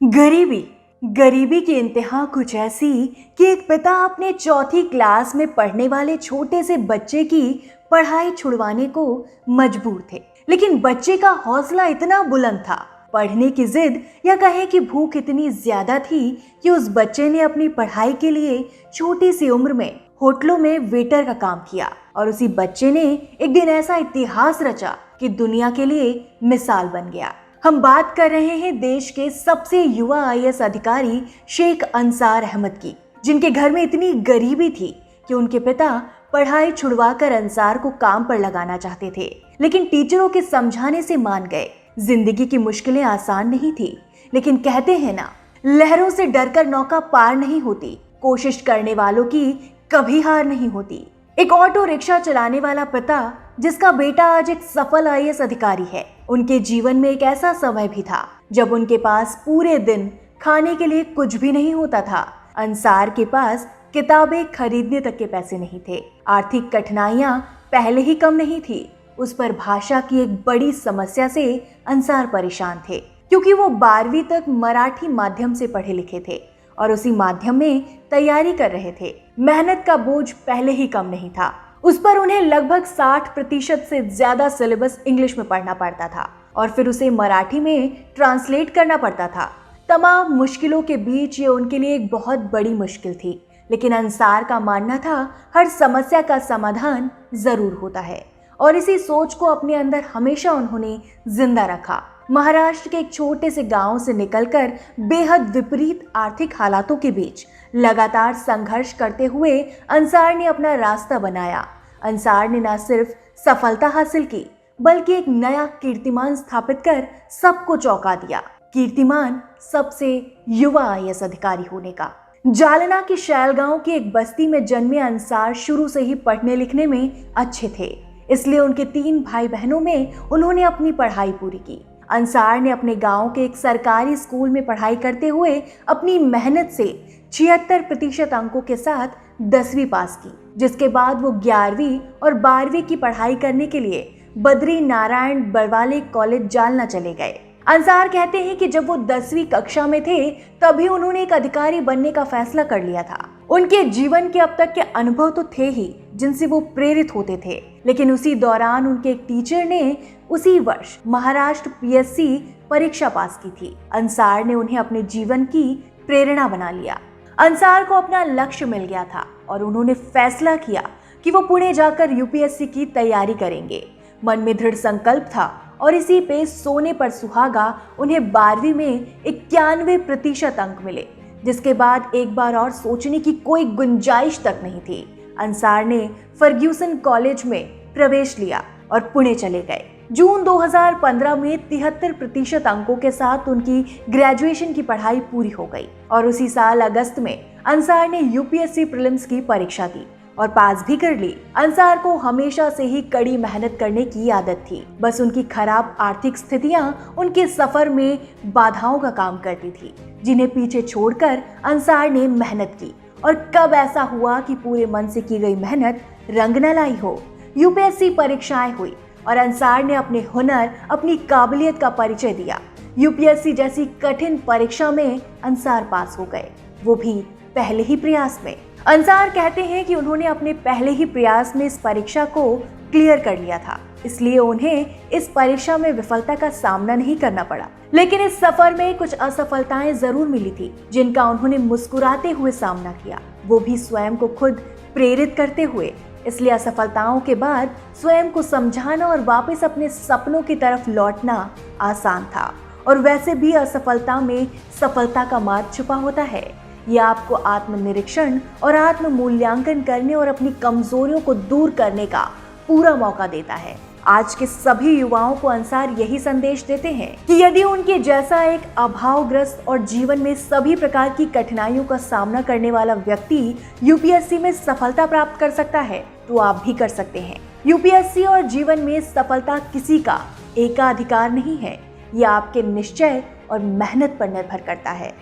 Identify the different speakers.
Speaker 1: गरीबी गरीबी की इंतहा कुछ ऐसी कि एक पिता अपने चौथी क्लास में पढ़ने वाले छोटे से बच्चे की पढ़ाई छुड़वाने को मजबूर थे। लेकिन बच्चे का हौसला इतना बुलंद था, पढ़ने की जिद या कहे कि भूख इतनी ज्यादा थी कि उस बच्चे ने अपनी पढ़ाई के लिए छोटी सी उम्र में होटलों में वेटर का काम किया। और उसी बच्चे ने एक दिन ऐसा इतिहास रचा कि दुनिया के लिए मिसाल बन गया। हम बात कर रहे हैं देश के सबसे युवा आईएएस अधिकारी शेख अंसार अहमद की, जिनके घर में इतनी गरीबी थी कि उनके पिता पढ़ाई छुड़वाकर अंसार को काम पर लगाना चाहते थे, लेकिन टीचरों के समझाने से मान गए। जिंदगी की मुश्किलें आसान नहीं थी, लेकिन कहते हैं ना, लहरों से डरकर नौका पार नहीं होती, कोशिश करने वालों की कभी हार नहीं होती। एक ऑटो रिक्शा चलाने वाला पिता जिसका बेटा आज एक सफल आईएएस अधिकारी है, उनके जीवन में एक ऐसा समय भी था जब उनके पास पूरे दिन खाने के लिए कुछ भी नहीं होता था। अंसार के पास किताबें खरीदने तक के पैसे नहीं थे। आर्थिक कठिनाइयां पहले ही कम नहीं थी, उस पर भाषा की एक बड़ी समस्या से अंसार परेशान थे, क्योंकि वो 12वीं तक मराठी माध्यम से पढ़े लिखे थे और उसी माध्यम में तैयारी कर रहे थे। मेहनत का बोझ पहले ही कम नहीं था, उस पर उन्हें लगभग 60% से ज्यादा सिलेबस इंग्लिश में पढ़ना पड़ता था और फिर उसे मराठी में ट्रांसलेट करना पड़ता था। तमाम मुश्किलों के बीच ये उनके लिए एक बहुत बड़ी मुश्किल थी, लेकिन अंसार का मानना था हर समस्या का समाधान जरूर होता है और इसी सोच को अपने अंदर हमेशा उन्होंने जिंदा रखा। महाराष्ट्र के एक छोटे से गांव से निकलकर बेहद विपरीत आर्थिक हालातों के बीच लगातार संघर्ष करते हुए अंसार ने अपना रास्ता बनाया। अंसार ने न सिर्फ सफलता हासिल की, बल्कि एक नया कीर्तिमान स्थापित कर सबको चौंका दिया। कीर्तिमान सबसे युवा आईएएस अधिकारी होने का। जालना के शैलगांव की एक बस्ती में जन्मे अंसार शुरू से ही पढ़ने लिखने में अच्छे थे, इसलिए उनके 3 भाई बहनों में उन्होंने अपनी पढ़ाई पूरी की। अंसार ने अपने गांव के एक सरकारी स्कूल में पढ़ाई करते हुए अपनी मेहनत से 76% अंकों के साथ 10वीं पास की, जिसके बाद वो 11वीं और 12वीं की पढ़ाई करने के लिए बद्री नारायण बरवाले कॉलेज जालना चले गए। अंसार कहते हैं कि जब वो 10वीं कक्षा में थे तभी उन्होंने एक अधिकारी बनने का फैसला कर लिया था। उनके जीवन के अब तक के अनुभव तो थे ही जिनसे वो प्रेरित होते थे, लेकिन उसी दौरान उनके एक टीचर ने उसी वर्ष महाराष्ट्र पीएससी परीक्षा पास की थी। अंसार ने उन्हें अपने जीवन की प्रेरणा बना लिया। अंसार को अपना लक्ष्य मिल गया था और उन्होंने फैसला किया कि वो पुणे जाकर यूपीएससी की तैयारी करेंगे। मन में दृढ़ संकल्प था और इसी पे सोने पर सुहागा उन्हें 12वीं में 91% अंक मिले, जिसके बाद एक बार और सोचने की कोई गुंजाइश तक नहीं थी। अंसार ने फर्ग्यूसन कॉलेज में प्रवेश लिया और पुणे चले गए। जून 2015 में 73% अंकों के साथ उनकी ग्रेजुएशन की पढ़ाई पूरी हो गई और उसी साल अगस्त में अंसार ने यूपीएससी प्रीलिम्स की परीक्षा दी और पास भी कर ली। अंसार को हमेशा से ही कड़ी मेहनत करने की आदत थी, बस उनकी खराब आर्थिक स्थितियां उनके सफर में बाधाओं का काम करती थी, जिन्हें पीछे छोड़कर अंसार ने मेहनत की। और कब ऐसा हुआ कि पूरे मन से की गई मेहनत रंग न लाई हो। यूपीएससी परीक्षाएं हुई और अंसार ने अपने हुनर, अपनी काबिलियत का परिचय दिया। यूपीएससी जैसी कठिन परीक्षा में अंसार पास हो गए, वो भी पहले ही प्रयास में। अंसार कहते हैं कि उन्होंने अपने पहले ही प्रयास में इस परीक्षा को क्लियर कर लिया था, इसलिए उन्हें इस परीक्षा में विफलता का सामना नहीं करना पड़ा। लेकिन इस सफर में कुछ असफलताएं जरूर मिली थी, जिनका उन्होंने मुस्कुराते हुए सामना किया, वो भी स्वयं को खुद प्रेरित करते हुए। इसलिए असफलताओं के बाद स्वयं को समझाना और वापस अपने सपनों की तरफ लौटना आसान था। और वैसे भी असफलता में सफलता का मार्ग छुपा होता है। यह आपको आत्मनिरीक्षण और आत्म मूल्यांकन करने और अपनी कमजोरियों को दूर करने का पूरा मौका देता है। आज के सभी युवाओं को अंसार यही संदेश देते हैं कि यदि उनके जैसा एक अभावग्रस्त और जीवन में सभी प्रकार की कठिनाइयों का सामना करने वाला व्यक्ति यूपीएससी में सफलता प्राप्त कर सकता है, तो आप भी कर सकते हैं। यूपीएससी और जीवन में सफलता किसी का एकाधिकार नहीं है, यह आपके निश्चय और मेहनत पर निर्भर करता है।